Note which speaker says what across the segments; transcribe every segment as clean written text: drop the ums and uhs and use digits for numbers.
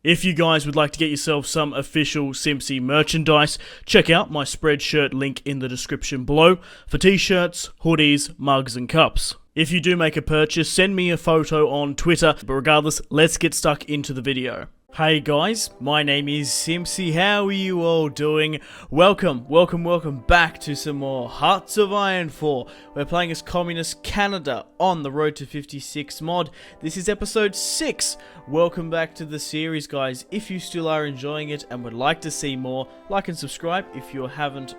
Speaker 1: If you guys would like to get yourself some official Simpzy merchandise, check out my Spreadshirt link in the description below for t-shirts, hoodies, mugs and cups. If you do make a purchase, send me a photo on Twitter, but regardless, let's get stuck into the video. Hey guys, my name is Simpzy. How are you all doing? Welcome back to some more Hearts of Iron 4. We're playing as Communist Canada on the Road to 56 mod. This is episode 6. Welcome back to the series, guys. If you still are enjoying it and would like to see more, like and subscribe if you haven't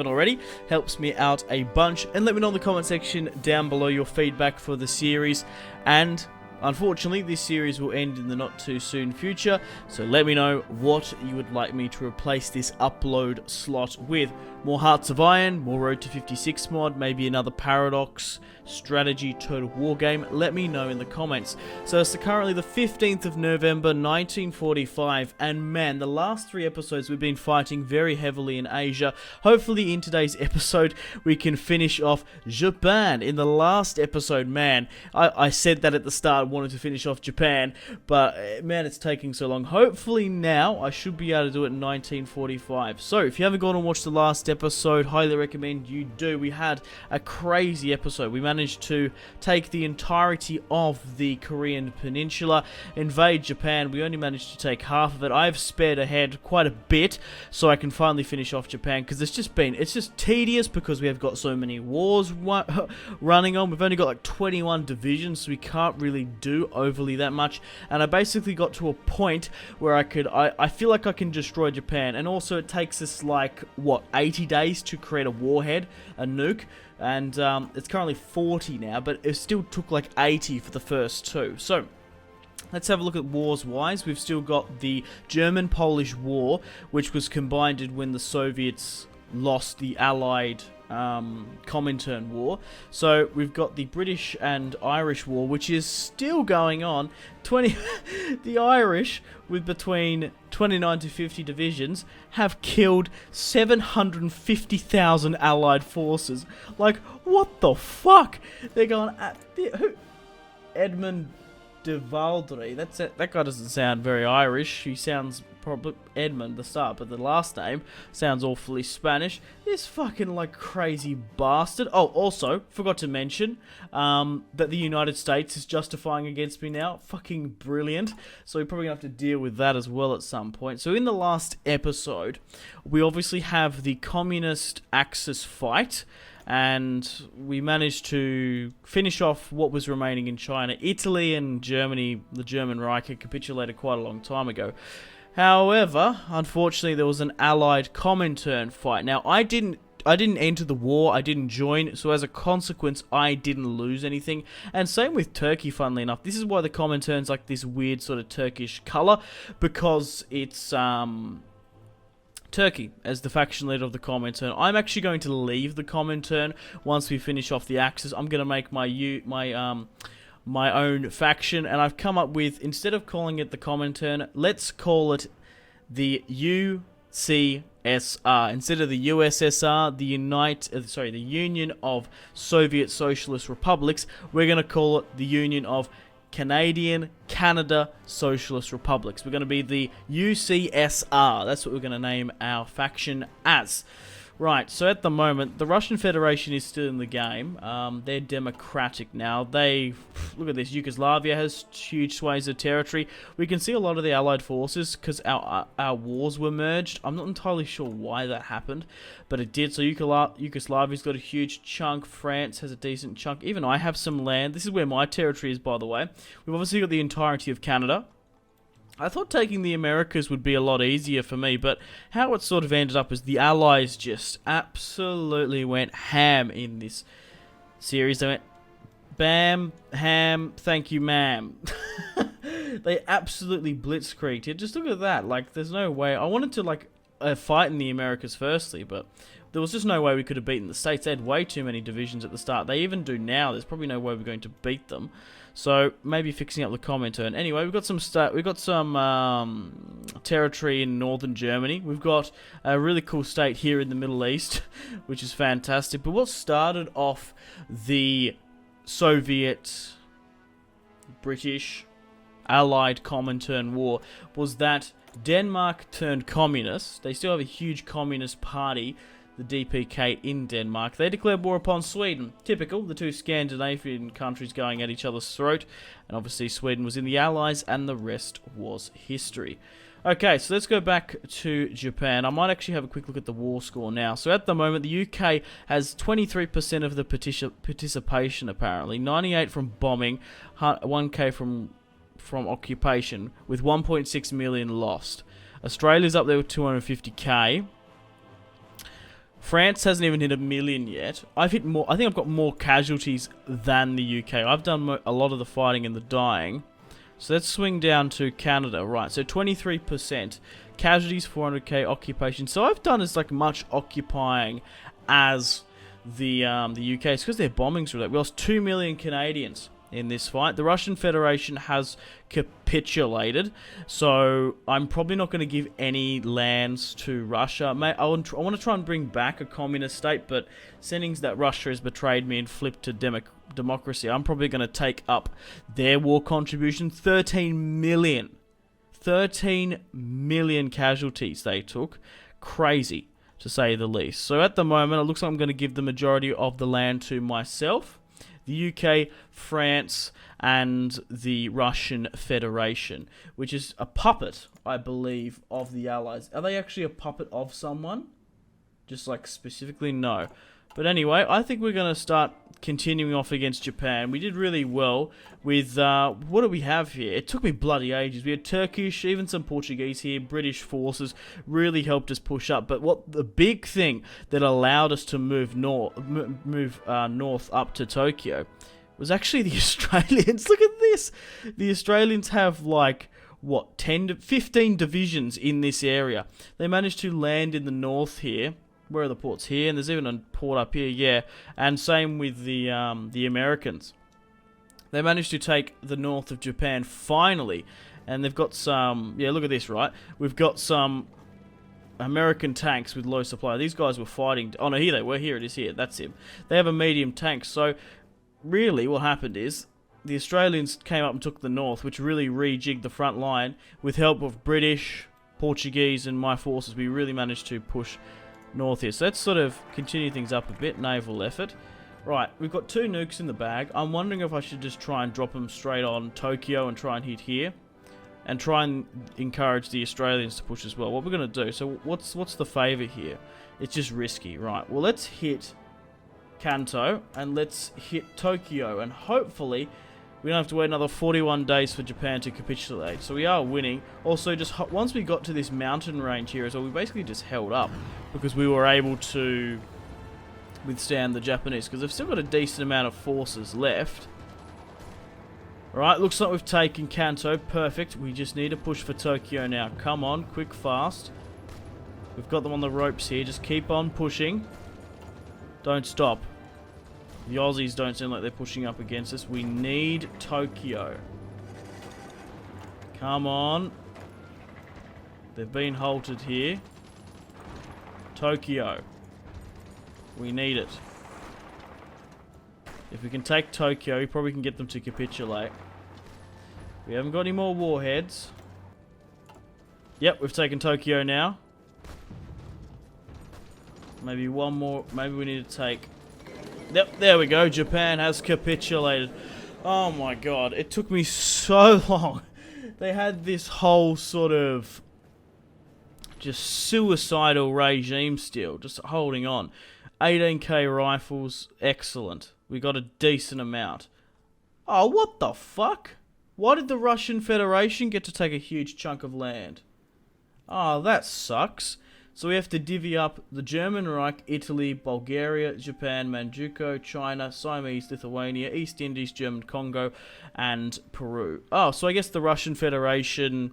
Speaker 1: already. Helps me out a bunch. And let me know in the comment section down below your feedback for the series. And unfortunately, this series will end in the not too soon future, so let me know what you would like me to replace this upload slot with. More Hearts of Iron, more Road to 56 mod, maybe another Paradox strategy Total War game. Let me know in the comments. So it's currently the 15th of November 1945, and man, the last 3 episodes we've been fighting very heavily in Asia. Hopefully in today's episode we can finish off Japan. In the last episode, man, I said that at the start, wanted to finish off Japan, but man, it's taking so long. Hopefully now I should be able to do it in 1945. So if you haven't gone and watched the last episode, highly recommend you do. We had a crazy episode. We managed to take the entirety of the Korean peninsula, invade Japan. We only managed to take half of it. I've spared ahead quite a bit so I can finally finish off Japan, because it's just tedious because we have got so many wars running on. We've only got like 21 divisions, so we can't really do overly that much. And I basically got to a point where I feel like I can destroy Japan, and also it takes us like what, 80 days to create a warhead, a nuke, and it's currently 40 now, but it still took like 80 for the first 2. So let's have a look at wars wise. We've still got the German-Polish War, which was combined when the Soviets lost the Allied Comintern War. So we've got the British and Irish War, which is still going on. The Irish, with between 29 to 50 divisions, have killed 750,000 Allied forces. Like, what the fuck? They're going at who? Edmund de Valdry. That guy doesn't sound very Irish. He sounds probably Edmund the start, but the last name sounds awfully Spanish. This fucking like crazy bastard. Oh, also forgot to mention that the United States is justifying against me now. Fucking brilliant. So we're probably gonna have to deal with that as well at some point. So in the last episode, we obviously have the Communist Axis fight, and we managed to finish off what was remaining in China. Italy and Germany, the German Reich, had capitulated quite a long time ago. However, unfortunately, there was an Allied Comintern fight. Now, I didn't enter the war, I didn't join, so as a consequence, I didn't lose anything. And same with Turkey, funnily enough. This is why the Comintern's like this weird sort of Turkish colour, because it's Turkey as the faction leader of the Comintern. I'm actually going to leave the Comintern once we finish off the Axis. I'm going to make my own faction, and I've come up with, instead of calling it the Comintern, let's call it the UCSR. Instead of the USSR, the Union of Soviet Socialist Republics, we're going to call it the Union of Canada Socialist Republics. We're going to be the UCSR. That's what we're going to name our faction as. Right, so at the moment, the Russian Federation is still in the game. They're democratic now. Look at this, Yugoslavia has huge swathes of territory. We can see a lot of the Allied forces because our wars were merged. I'm not entirely sure why that happened, but it did. So Yugoslavia's got a huge chunk. France has a decent chunk. Even I have some land. This is where my territory is, by the way. We've obviously got the entirety of Canada. I thought taking the Americas would be a lot easier for me, but how it sort of ended up is the Allies just absolutely went ham in this series. They went bam, ham, thank you, ma'am. They absolutely blitzkrieged it. Just look at that. Like, there's no way. I wanted to, like, fight in the Americas firstly, but there was just no way we could have beaten the States. They had way too many divisions at the start. They even do now. There's probably no way we're going to beat them. So maybe fixing up the Comintern. Anyway, we've got some territory in northern Germany. We've got a really cool state here in the Middle East, which is fantastic. But what started off the Soviet, British, Allied Comintern War was that Denmark turned communist. They still have a huge communist party, the DPK, in Denmark. They declared war upon Sweden. Typical, the two Scandinavian countries going at each other's throat. And obviously Sweden was in the Allies, and the rest was history. Okay, so let's go back to Japan. I might actually have a quick look at the war score now. So at the moment, the UK has 23% of the participation, apparently. 98 from bombing, 1k from occupation, with 1.6 million lost. Australia's up there with 250k. France hasn't even hit 1 million yet. I've hit more. I think I've got more casualties than the UK. I've done a lot of the fighting and the dying. So let's swing down to Canada. Right, so 23%. Casualties, 400k. Occupation. So I've done as like much occupying as the UK. It's because their bombings were like, we lost 2 million Canadians in this fight. The Russian Federation has capitulated, so I'm probably not going to give any lands to Russia. I want to try and bring back a communist state, but seeing that Russia has betrayed me and flipped to democracy, I'm probably going to take up their war contribution. 13 million casualties they took. Crazy, to say the least. So at the moment, it looks like I'm going to give the majority of the land to myself, the UK, France, and the Russian Federation, which is a puppet, I believe, of the Allies. Are they actually a puppet of someone? Just like specifically? No. But anyway, I think we're going to start continuing off against Japan. We did really well with, what do we have here? It took me bloody ages. We had Turkish, even some Portuguese here, British forces really helped us push up. But what the big thing that allowed us to move north up to Tokyo was actually the Australians. Look at this. The Australians have like, what, 10 to 15 divisions in this area. They managed to land in the north here. Where are the ports? Here, and there's even a port up here, yeah. And same with the Americans. They managed to take the north of Japan finally, and they've got some. Yeah, look at this, right? We've got some American tanks with low supply. These guys were fighting. Oh no, here they were. Here it is. Here, that's him. They have a medium tank. So really, what happened is the Australians came up and took the north, which really rejigged the front line with help of British, Portuguese, and my forces. We really managed to push north here. So let's sort of continue things up a bit. Naval effort. Right, we've got 2 nukes in the bag. I'm wondering if I should just try and drop them straight on Tokyo and try and hit here. And try and encourage the Australians to push as well. What we're going to do, so what's the favour here? It's just risky. Right, well let's hit Kanto and let's hit Tokyo. And hopefully we don't have to wait another 41 days for Japan to capitulate. So we are winning. Also, just once we got to this mountain range here as well, we basically just held up because we were able to withstand the Japanese, because they've still got a decent amount of forces left. Alright, looks like we've taken Kanto. Perfect. We just need to push for Tokyo now. Come on, quick, fast. We've got them on the ropes here. Just keep on pushing. Don't stop. The Aussies don't seem like they're pushing up against us. We need Tokyo. Come on. They've been halted here. Tokyo. We need it. If we can take Tokyo, we probably can get them to capitulate. We haven't got any more warheads. Yep, we've taken Tokyo now. Maybe one more. Maybe we need to take... Yep, there we go. Japan has capitulated. Oh my god, it took me so long. They had this whole sort of just suicidal regime still, just holding on. 18k rifles, excellent. We got a decent amount. Oh, what the fuck? Why did the Russian Federation get to take a huge chunk of land? Oh, that sucks. So we have to divvy up the German Reich, Italy, Bulgaria, Japan, Manchukuo, China, Siamese, Lithuania, East Indies, German Congo, and Peru. Oh, so I guess the Russian Federation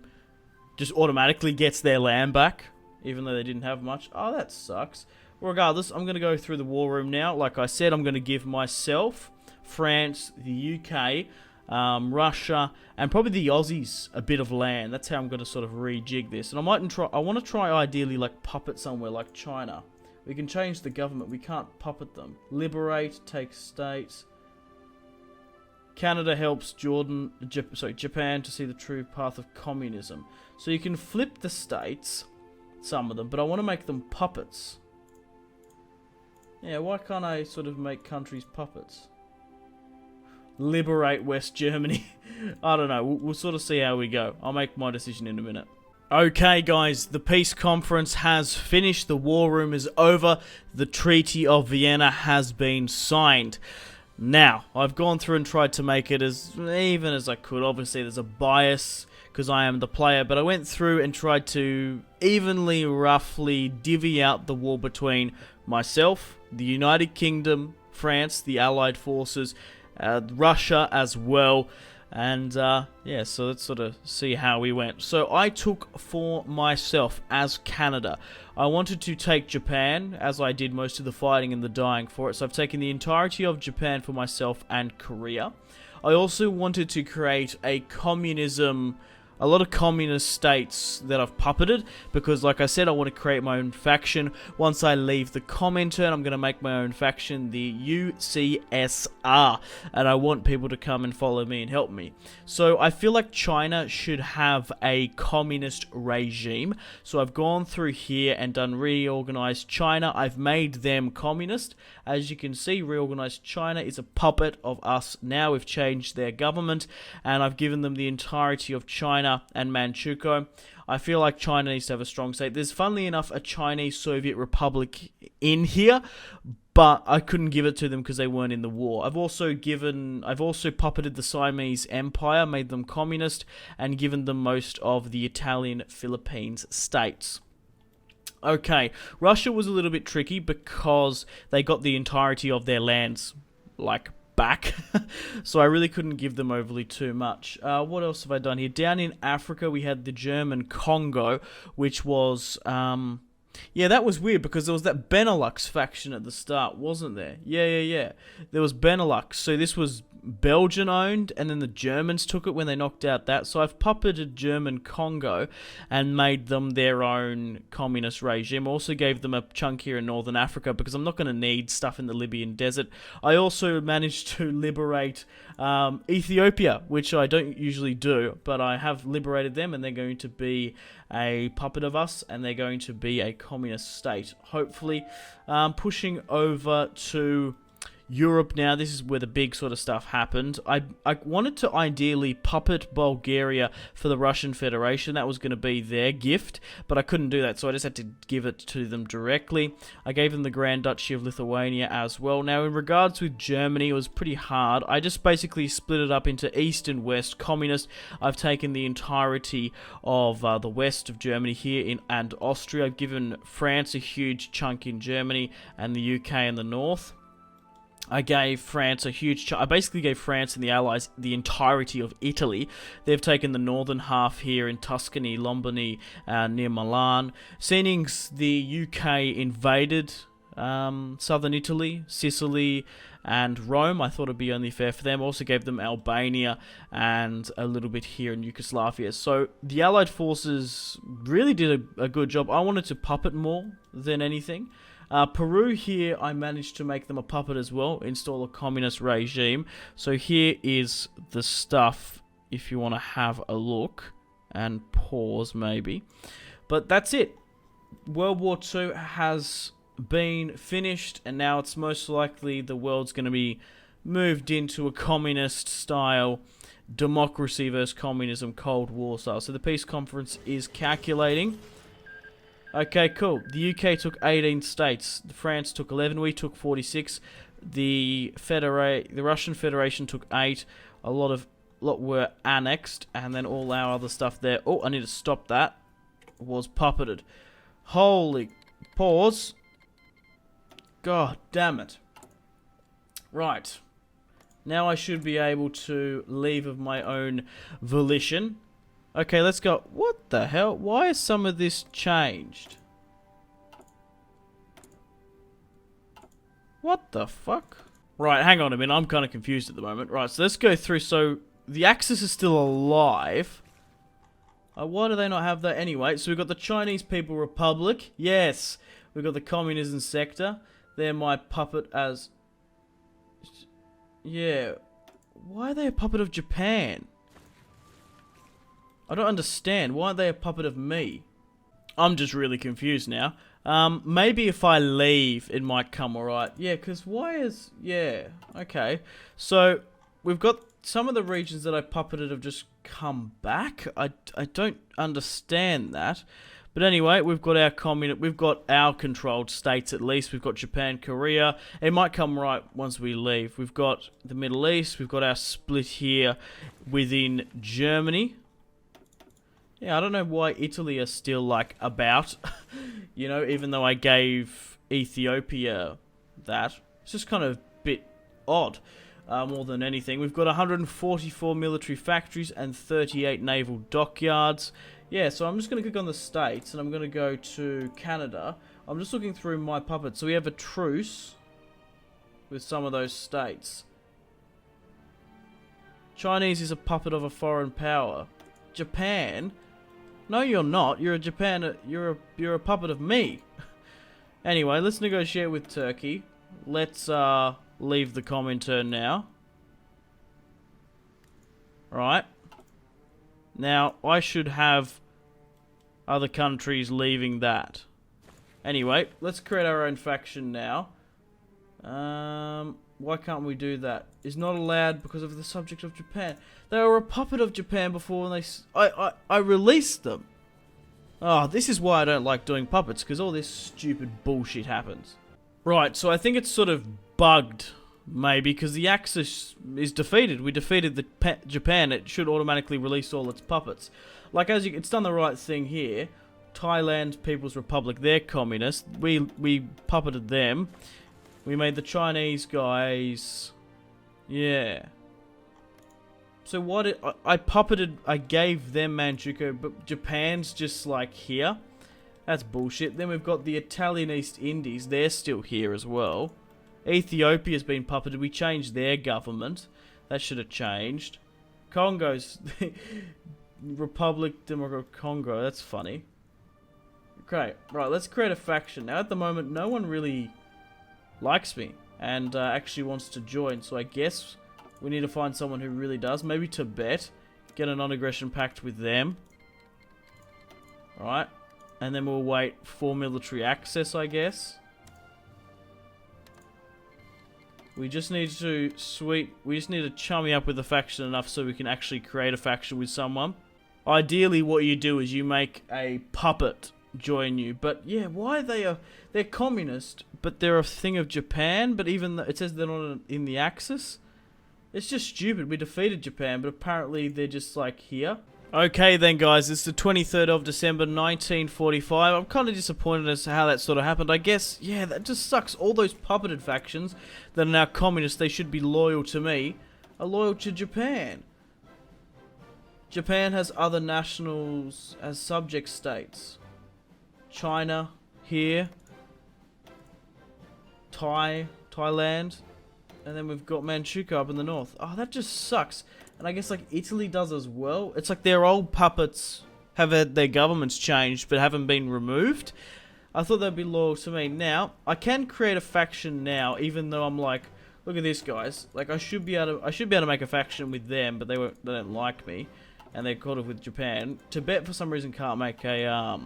Speaker 1: just automatically gets their land back, even though they didn't have much. Oh, that sucks. Regardless, I'm going to go through the war room now. Like I said, I'm going to give myself, France, the UK, Russia, and probably the Aussies a bit of land. That's how I'm going to sort of rejig this. And I want to try ideally like puppet somewhere like China. We can change the government. We can't puppet them. Liberate, take states. Canada helps Japan to see the true path of communism. So you can flip the states, some of them, but I want to make them puppets. Yeah, why can't I sort of make countries puppets? Liberate West Germany. I don't know. We'll sort of see how we go. I'll make my decision in a minute. Okay, guys, the peace conference has finished. The war room is over. The Treaty of Vienna has been signed. Now, I've gone through and tried to make it as even as I could. Obviously, there's a bias because I am the player, but I went through and tried to evenly, roughly divvy out the war between myself, the United Kingdom, France, the Allied forces, Russia as well. And, yeah, so let's sort of see how we went. So I took for myself as Canada. I wanted to take Japan, as I did most of the fighting and the dying for it. So I've taken the entirety of Japan for myself and Korea. I also wanted to create a lot of communist states that I've puppeted, because like I said, I want to create my own faction. Once I leave the Comintern, I'm going to make my own faction, the UCSR, and I want people to come and follow me and help me. So I feel like China should have a communist regime. So I've gone through here and done reorganized China. I've made them communist. As you can see, reorganized China is a puppet of us now. We've changed their government, and I've given them the entirety of China and Manchukuo. I feel like China needs to have a strong state. There's, funnily enough, a Chinese Soviet Republic in here, but I couldn't give it to them because they weren't in the war. I've also puppeted the Siamese Empire, made them communist, and given them most of the Italian Philippines states. Okay, Russia was a little bit tricky because they got the entirety of their lands, like, back. So I really couldn't give them overly too much. What else have I done here? Down in Africa, we had the German Congo, which was, yeah, that was weird because there was that Benelux faction at the start, wasn't there? Yeah. There was Benelux. So this was Belgian owned, and then the Germans took it when they knocked out that. So I've puppeted German Congo and made them their own communist regime. Also gave them a chunk here in Northern Africa because I'm not going to need stuff in the Libyan desert. I also managed to liberate Ethiopia, which I don't usually do, but I have liberated them, and they're going to be a puppet of us, and they're going to be a communist state, hopefully. Pushing over to Europe now. This is where the big sort of stuff happened. I wanted to ideally puppet Bulgaria for the Russian Federation. That was going to be their gift, but I couldn't do that, so I just had to give it to them directly. I gave them the Grand Duchy of Lithuania as well. Now, in regards with Germany, it was pretty hard. I just basically split it up into East and West communist. I've taken the entirety of the west of Germany here and Austria. I've given France a huge chunk in Germany and the UK in the north. I gave France a huge I basically gave France and the Allies the entirety of Italy. They've taken the northern half here in Tuscany, Lombardy, near Milan. Seeing the UK invaded southern Italy, Sicily, and Rome, I thought it'd be only fair for them. Also gave them Albania and a little bit here in Yugoslavia. So the Allied forces really did a good job. I wanted to puppet more than anything. Peru here, I managed to make them a puppet as well, install a communist regime. So here is the stuff if you want to have a look, and pause maybe. But that's it. World War II has been finished, and now it's most likely the world's going to be moved into a communist style, democracy versus communism, Cold War style. So the peace conference is calculating. Okay, cool. The UK took 18 states. France took 11. We took 46. The Russian Federation took 8. A lot were annexed, and then all our other stuff there. Oh, I need to stop that. Was puppeted. Holy pause. God damn it. Right. Now I should be able to leave of my own volition. Okay, let's go. What the hell? Why is some of this changed? What the fuck? Right, hang on a minute. I'm kind of confused at the moment. Right, so let's go through. So, the Axis is still alive. Why do they not have that anyway? So, we've got the Chinese People Republic. Yes. We've got the Communism Sector. They're my puppet as... Yeah. Why are they a puppet of Japan? I don't understand. Why aren't they a puppet of me? I'm just really confused now. Maybe if I leave, it might come alright. Yeah, because why is... Yeah, okay. So, we've got some of the regions that I puppeted have just come back. I don't understand that. But anyway, we've got our controlled states at least. We've got Japan, Korea. It might come right once we leave. We've got the Middle East. We've got our split here within Germany. Yeah, I don't know why Italy are still, like, about. You know, even though I gave Ethiopia that. It's just kind of a bit odd, more than anything. We've got 144 military factories and 38 naval dockyards. Yeah, so I'm just going to click on the states, and I'm going to go to Canada. I'm just looking through my puppets. So we have a truce with some of those states. Chinese is a puppet of a foreign power. Japan? No, you're not. You're a puppet of me. Anyway, let's negotiate with Turkey. Let's leave the Comintern now. Right. Now, I should have other countries leaving that. Anyway, let's create our own faction now. Why can't we do that? Is not allowed because of the subject of Japan. They were a puppet of Japan before when I released them. Oh, this is why I don't like doing puppets, because all this stupid bullshit happens. Right, so I think it's sort of bugged, maybe, because the Axis is defeated. We defeated the Japan. It should automatically release all its puppets. Like, it's done the right thing here. Thailand People's Republic, they're communist. We puppeted them. We made the Chinese guys... Yeah. So what... I gave them Manchukuo, but Japan's just, like, here. That's bullshit. Then we've got the Italian East Indies. They're still here as well. Ethiopia's been puppeted. We changed their government. That should have changed. Congo's... Republic Democratic Congo. That's funny. Great. Right, let's create a faction. Now, at the moment, no one really likes me and actually wants to join. So I guess we need to find someone who really does. Maybe Tibet. Get a non-aggression pact with them. Alright. And then we'll wait for military access, I guess. We just need to chummy up with the faction enough so we can actually create a faction with someone. Ideally, what you do is you make a puppet join you. But yeah, why they're communist, but they're a thing of Japan. But even though it says they're not in the Axis, it's just stupid. We defeated Japan, but apparently they're just like here. Okay then, guys, it's the 23rd of December 1945. I'm kind of disappointed as to how that sort of happened. I guess, yeah, that just sucks. All those puppeted factions that are now communist, they should be loyal to me, are loyal to Japan. Japan has other nationals as subject states. China, here. Thailand. And then we've got Manchukuo up in the north. Oh, that just sucks. And I guess, like, Italy does as well. It's like their old puppets have had their governments changed, but haven't been removed. I thought they'd be loyal to me. Now, I can create a faction now, even though I'm like, look at this, guys. Like, I should be able to make a faction with them, but they don't like me. And they're caught up with Japan. Tibet, for some reason, can't make a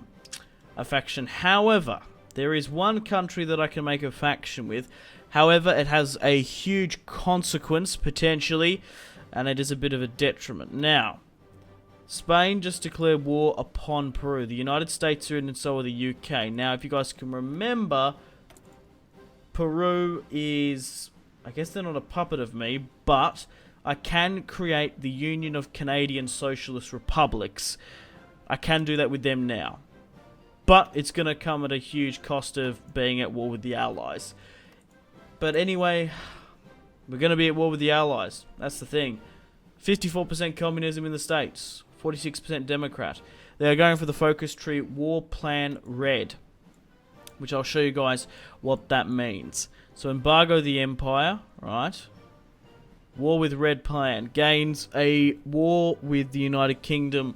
Speaker 1: faction. However, there is one country that I can make a faction with. However, it has a huge consequence, potentially, and it is a bit of a detriment. Now, Spain just declared war upon Peru. The United States are in, and so are the UK. Now, if you guys can remember, Peru is... I guess they're not a puppet of me, but I can create the Union of Canadian Socialist Republics. I can do that with them now. But it's going to come at a huge cost of being at war with the Allies. But anyway, we're going to be at war with the Allies. That's the thing. 54% communism in the States. 46% Democrat. They are going for the focus tree War Plan Red, which I'll show you guys what that means. So embargo the empire, right? War with Red Plan. Gains a war with the United Kingdom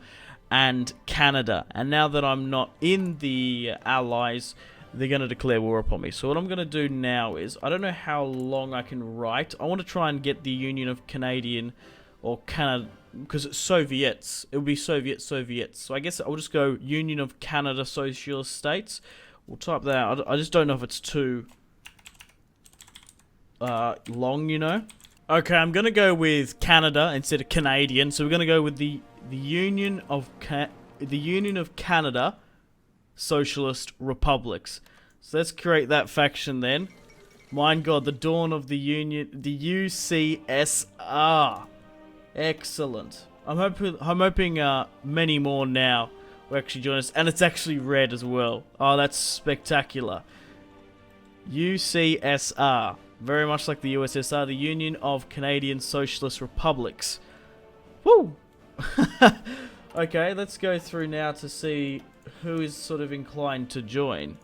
Speaker 1: and Canada. And now that I'm not in the Allies, they're going to declare war upon me. So what I'm going to do now is, I don't know how long I can write. I want to try and get the Union of Canadian, or Canada, because it's Soviets. It would be Soviets. So I guess I'll just go Union of Canada Socialist States. We'll type that out. I just don't know if it's too long, you know. Okay, I'm going to go with Canada instead of Canadian. So we're going to go with the Union of Canada Socialist Republics. So let's create that faction then. My God, the dawn of the Union, the UCSR. Excellent. I'm hoping many more now will actually join us, and it's actually red as well. Oh, that's spectacular. UCSR, very much like the USSR, the Union of Canadian Socialist Republics. Woo! Okay, let's go through now to see who is sort of inclined to join.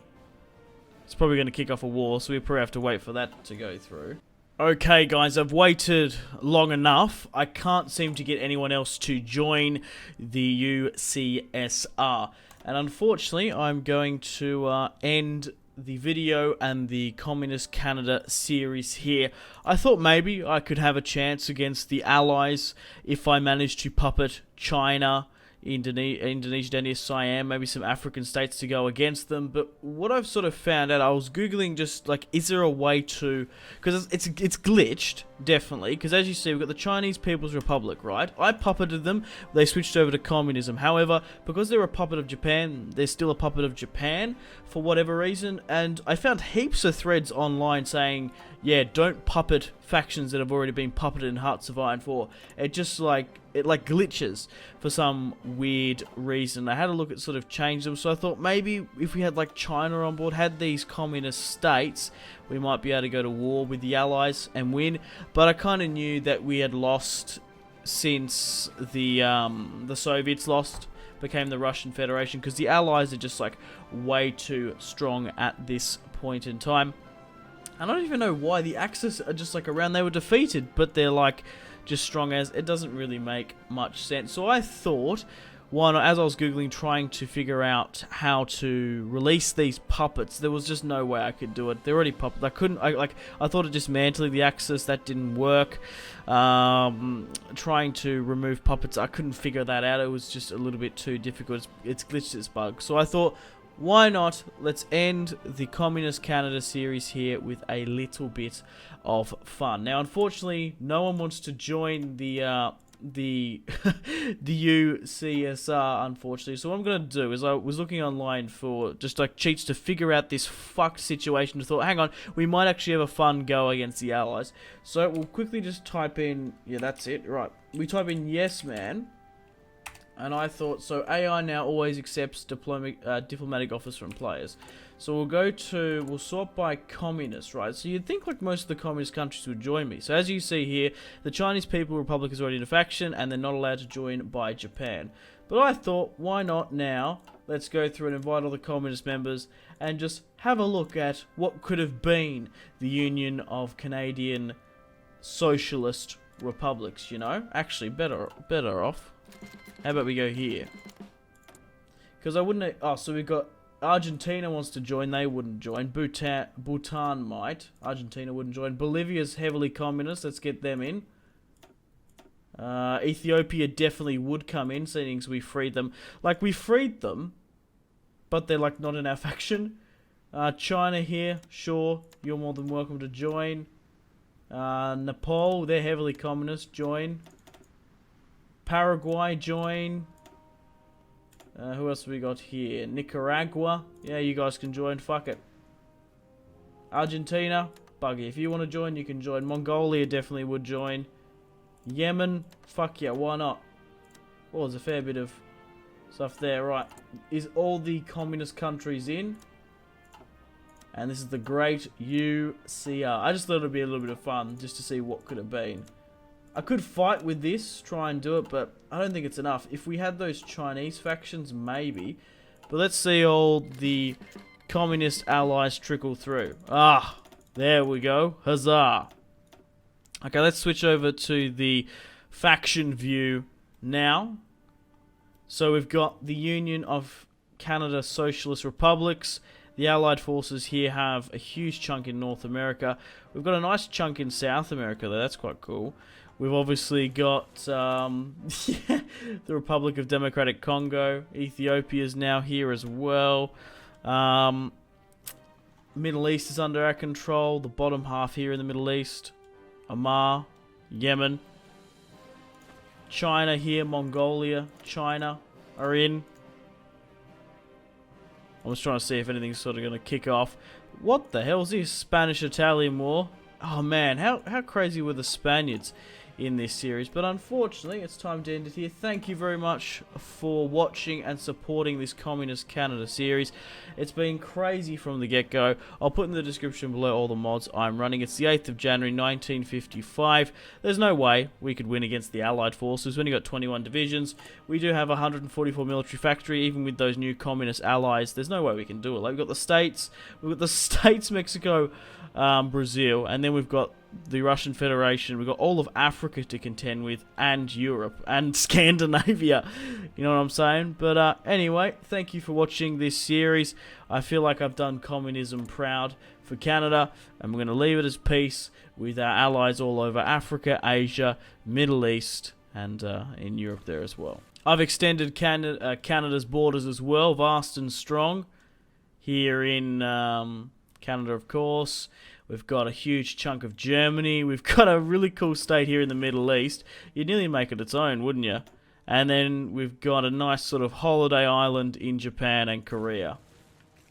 Speaker 1: It's probably going to kick off a war, so we probably have to wait for that to go through. Okay, guys, I've waited long enough. I can't seem to get anyone else to join the UCSR. And unfortunately, I'm going to end the video and the Communist Canada series here. I thought maybe I could have a chance against the Allies if I managed to puppet China, Indonesia, Denmark, Siam, maybe some African states to go against them. But what I've sort of found out, I was Googling just like, is there a way to, because it's glitched, definitely, because as you see, we've got the Chinese People's Republic, right? I puppeted them, they switched over to communism. However, because they're a puppet of Japan, they're still a puppet of Japan for whatever reason, and I found heaps of threads online saying, yeah, don't puppet factions that have already been puppeted in Hearts of Iron 4. It just it glitches for some weird reason. I had a look at sort of change them, so I thought maybe if we had like China on board, had these communist states, we might be able to go to war with the Allies and win. But I kind of knew that we had lost since the Soviets became the Russian Federation, because the Allies are just like way too strong at this point in time. And I don't even know why the Axis are just like around. They were defeated, but they're like just strong as. It doesn't really make much sense. So I thought, why not, as I was Googling trying to figure out how to release these puppets, there was just no way I could do it. They're already puppets. I thought of dismantling the Axis. That didn't work. Trying to remove puppets, I couldn't figure that out. It was just a little bit too difficult. It's glitched, this bug. So I thought, why not? Let's end the Communist Canada series here with a little bit of fun. Now, unfortunately, no one wants to join the UCSR, unfortunately. So what I'm going to do is, I was looking online for just like cheats to figure out this fucked situation. I thought, hang on, we might actually have a fun go against the Allies. So we'll quickly just type in, yeah, that's it, right. We type in yes, man. And I thought, so AI now always accepts diplomatic offers from players. So we'll sort by communist, right? So you'd think like most of the communist countries would join me. So as you see here, the Chinese People's Republic is already in a faction, and they're not allowed to join by Japan. But I thought, why not now? Let's go through and invite all the communist members and just have a look at what could have been the Union of Canadian Socialist Republics, you know? Actually, better off. How about we go here? Because I wouldn't... Oh, so we've got... Argentina wants to join. They wouldn't join. Bhutan might. Argentina wouldn't join. Bolivia's heavily communist. Let's get them in. Ethiopia definitely would come in, seeing as we freed them. Like, we freed them, but they're, like, not in our faction. China here. Sure. You're more than welcome to join. Nepal. They're heavily communist. Join. Paraguay, join. Who else have we got here? Nicaragua. Yeah, you guys can join. Fuck it. Argentina. Buggy. If you want to join, you can join. Mongolia definitely would join. Yemen. Fuck yeah, why not? Well, there's a fair bit of stuff there. Right. Is all the communist countries in? And this is the great UCR. I just thought it'd be a little bit of fun just to see what could have been. I could fight with this, try and do it, but I don't think it's enough. If we had those Chinese factions, maybe. But let's see all the communist allies trickle through. Ah, there we go. Huzzah. Okay, let's switch over to the faction view now. So we've got the Union of Canada Socialist Republics. The Allied forces here have a huge chunk in North America. We've got a nice chunk in South America, though. That's quite cool. We've obviously got the Republic of Democratic Congo. Ethiopia is now here as well. Middle East is under our control. The bottom half here in the Middle East. Oman, Yemen. China here, Mongolia, China are in. I'm just trying to see if anything's sort of going to kick off. What the hell is this? Spanish-Italian War? Oh man, how crazy were the Spaniards in this series? But unfortunately, it's time to end it here. Thank you very much for watching and supporting this Communist Canada series. It's been crazy from the get-go. I'll put in the description below all the mods I'm running. It's the 8th of January 1955. There's no way we could win against the Allied forces. We've only got 21 divisions. We do have 144 military factory. Even with those new communist allies, there's no way we can do it. Like, we've got the States, Mexico, Brazil, and then we've got the Russian Federation. We've got all of Africa to contend with, and Europe, and Scandinavia. You know what I'm saying? But anyway, thank you for watching this series. I feel like I've done communism proud for Canada, and we're going to leave it as peace with our allies all over Africa, Asia, Middle East, and in Europe there as well. I've extended Canada's borders as well, vast and strong. Here in Canada, of course. We've got a huge chunk of Germany. We've got a really cool state here in the Middle East. You'd nearly make it its own, wouldn't you? And then we've got a nice sort of holiday island in Japan and Korea.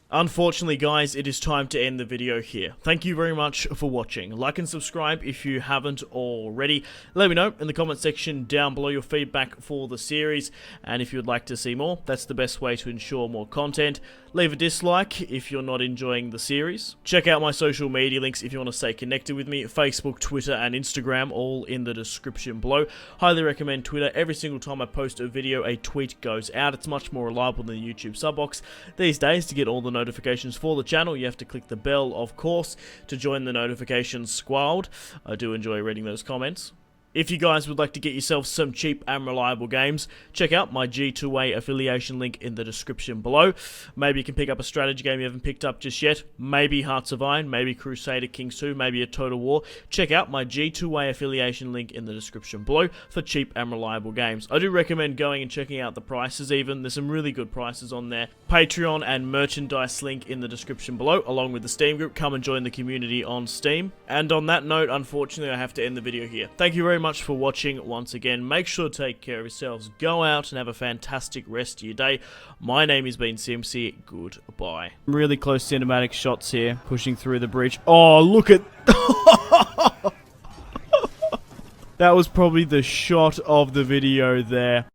Speaker 1: Unfortunately, guys, it is time to end the video here. Thank you very much for watching. Like and subscribe if you haven't already. Let me know in the comment section down below your feedback for the series. And if you'd like to see more, that's the best way to ensure more content. Leave a dislike if you're not enjoying the series. Check out my social media links if you want to stay connected with me. Facebook, Twitter, and Instagram, all in the description below. Highly recommend Twitter. Every single time I post a video, a tweet goes out. It's much more reliable than the YouTube sub box. These days, to get all the notifications for the channel, you have to click the bell, of course, to join the notifications squad. I do enjoy reading those comments. If you guys would like to get yourself some cheap and reliable games, check out my G2A affiliation link in the description below. Maybe you can pick up a strategy game you haven't picked up just yet. Maybe Hearts of Iron, maybe Crusader Kings 2, maybe a Total War. Check out my G2A affiliation link in the description below for cheap and reliable games. I do recommend going and checking out the prices even. There's some really good prices on there. Patreon and merchandise link in the description below, along with the Steam group. Come and join the community on Steam. And on that note, unfortunately, I have to end the video here. Thank you very much for watching once again. Make sure to take care of yourselves. Go out and have a fantastic rest of your day. My name has been Simpzy. Goodbye. Really close cinematic shots here, pushing through the bridge. Oh, look at... That was probably the shot of the video there.